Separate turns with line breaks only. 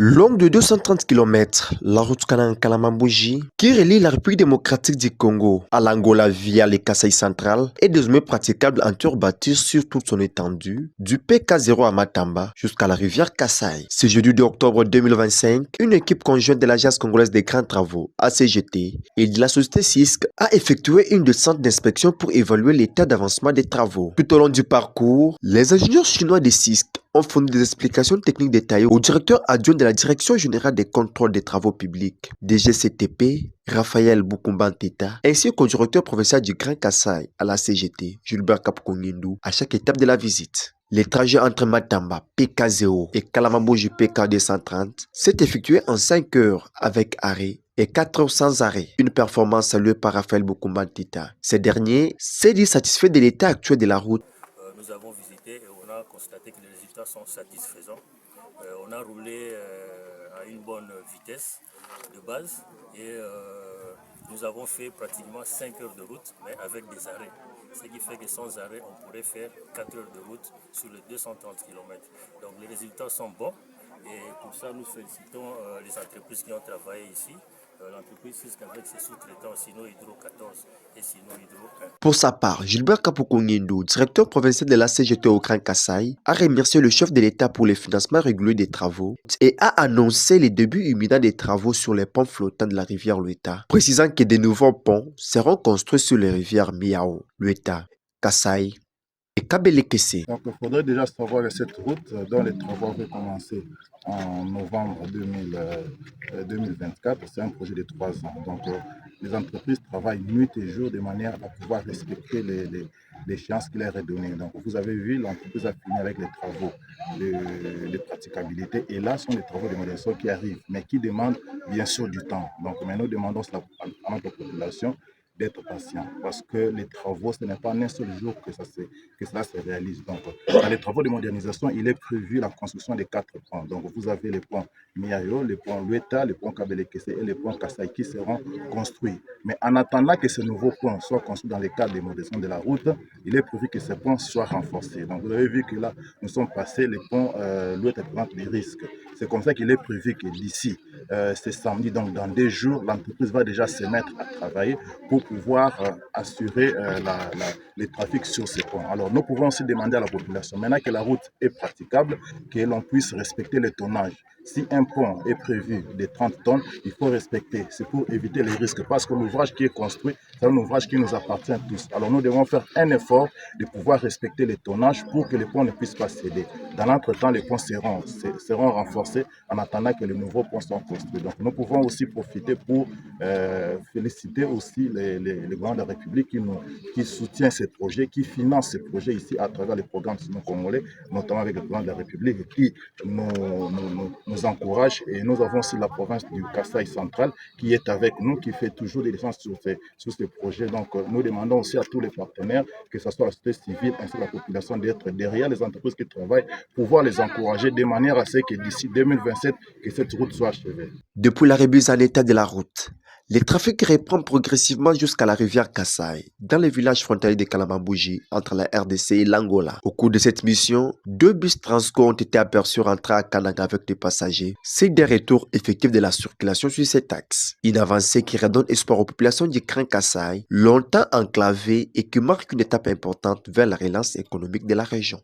Longue de 230 km, la route Kanan-Kalamambouji, qui relie la République démocratique du Congo à l'Angola via les Kasaï centrales, est désormais praticable en tour bâti sur toute son étendue, du PK0 à Matamba jusqu'à la rivière Kasaï. Ce jeudi 2 octobre 2025, une équipe conjointe de l'Agence congolaise des grands travaux, ACGT, et de la société CISC a effectué une descente d'inspection pour évaluer l'état d'avancement des travaux. Tout au long du parcours, les ingénieurs chinois des CISC ont fourni des explications techniques détaillées au directeur adjoint de la Direction générale des contrôles des travaux publics, DGCTP, Raphaël Bukumbanteta, ainsi qu'au directeur provincial du Grand Kasaï à la CGT, Gilbert Kapkongindou, à chaque étape de la visite. Les trajets entre Matamba, PK0 et Kalamambouji PK230 s'est effectué en 5 heures avec arrêt et 4 heures sans arrêt. Une performance saluée par Raphaël Bukumbanteta. Ce dernier s'est dit satisfait de l'état actuel de la route.
Nous avons visité et on a constaté que les résultats sont satisfaisants. On a roulé à une bonne vitesse de base et nous avons fait pratiquement 5 heures de route, mais avec des arrêts. Ce qui fait que sans arrêt, on pourrait faire 4 heures de route sur les 230 km. Donc les résultats sont bons et pour ça nous félicitons les entreprises qui ont travaillé ici. L'entreprise CISC avec ses sous-traitants, Sino Hydro 14 et Sino Hydro 1.
Pour sa part, Gilbert Kapkongindou, directeur provincial de la CGT au Grand Kasaï, a remercié le chef de l'État pour les financements réguliers des travaux et a annoncé les débuts imminents des travaux sur les ponts flottants de la rivière Lueta, précisant que de nouveaux ponts seront construits sur les rivières Miao, Lueta, Kasaï et Kabelekese.
Donc il faudrait déjà savoir que cette route dont les travaux vont commencer en novembre 2024, c'est un projet de 3 ans. Donc les entreprises travaillent nuit et jour de manière à pouvoir respecter l'échéance qui leur est donnée. Donc vous avez vu, l'entreprise a fini avec les travaux de praticabilité et là sont les travaux de modélisation qui arrivent, mais qui demandent bien sûr du temps. Donc mais nous demandons à notre population d'être patient parce que les travaux, ce n'est pas en un seul jour que cela se réalise. Donc, dans les travaux de modernisation, il est prévu la construction de 4 ponts. Donc, vous avez les ponts Miayo, les ponts Lueta, les ponts Kabelekese et les ponts Kasaï qui seront construits. Mais en attendant que ces nouveaux ponts soient construits dans le cadre des modernisations de la route, il est prévu que ces ponts soient renforcés. Donc, vous avez vu que là, nous sommes passés, les ponts Lueta présentent des risques. C'est comme ça qu'il est prévu que d'ici ce samedi, donc dans 2 jours, l'entreprise va déjà se mettre à travailler pour pouvoir assurer les trafics sur ces ponts. Alors nous pouvons aussi demander à la population, maintenant que la route est praticable, que l'on puisse respecter le tonnage. Si un pont est prévu de 30 tonnes, il faut respecter. C'est pour éviter les risques parce que l'ouvrage qui est construit, c'est un ouvrage qui nous appartient à tous. Alors nous devons faire un effort de pouvoir respecter les tonnages pour que les ponts ne puissent pas céder. Dans l'entretemps, les ponts seront renforcés en attendant que les nouveaux ponts soient construits. Donc nous pouvons aussi profiter pour féliciter aussi les gouvernements de la République qui soutient ces projets, qui financent ces projets ici à travers les programmes sino-congolais, notamment avec le gouvernement de la République, et qui nous encourage. Et nous avons aussi la province du Kasaï central qui est avec nous, qui fait toujours des défenses sur ces projets. Donc nous demandons aussi à tous les partenaires, que ce soit la société civile ainsi que la population, d'être derrière les entreprises qui travaillent, pouvoir les encourager de manière à ce que d'ici 2027, que cette route soit achevée.
Depuis la remise en état de la route, les trafics reprennent progressivement jusqu'à la rivière Kasaï, dans les villages frontaliers de Kalamambouji, entre la RDC et l'Angola. Au cours de cette mission, 2 bus Transco ont été aperçus rentrer à Kananga avec des passagers. C'est des retours effectifs de la circulation sur cet axe. Une avancée qui redonne espoir aux populations du Grand Kasaï, longtemps enclavées et qui marque une étape importante vers la relance économique de la région.